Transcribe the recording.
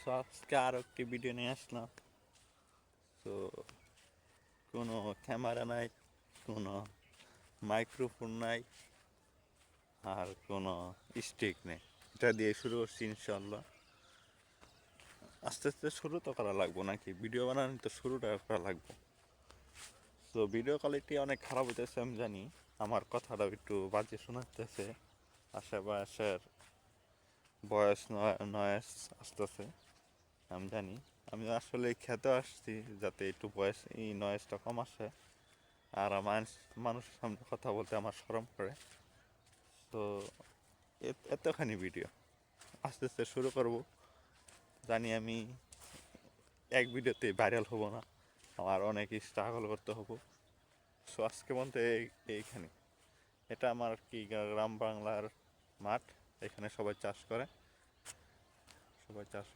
So আজকে আরও একটি ভিডিও নিয়ে আসলাম। তো কোনো ক্যামেরা নাই, কোনো মাইক্রোফোন নাই, আর কোনো স্টিক নেই। এটা দিয়ে শুরু করছি ইনশাল্লাহ। আস্তে আস্তে শুরু তো করা লাগবো নাকি, ভিডিও বানানো তো শুরুটা করা লাগবো। তো ভিডিও কোয়ালিটি অনেক খারাপ হইতেছে আমি জানি, আমার কথাটা একটু বাজে শোনাতেছে, আশেপাশের ভয়েস নয়েস আসতেছে আমি জানি। আমি আসলে খেতে আসছি যাতে একটু ভয়েস এই নয়েজটা কম আসে, আর আমার মানুষের সামনে কথা বলতে আমার শরম করে। তো এতখানি ভিডিও আস্তে আস্তে শুরু করব। জানি আমি এক ভিডিওতে ভাইরাল হব না, আমার অনেক স্ট্রাগল করতে হবো। সো আজকে বলতে এইখানে এটা আমার কি গ্রাম বাংলার মাঠ, এখানে সবাই চাষ করে, সবাই চাষ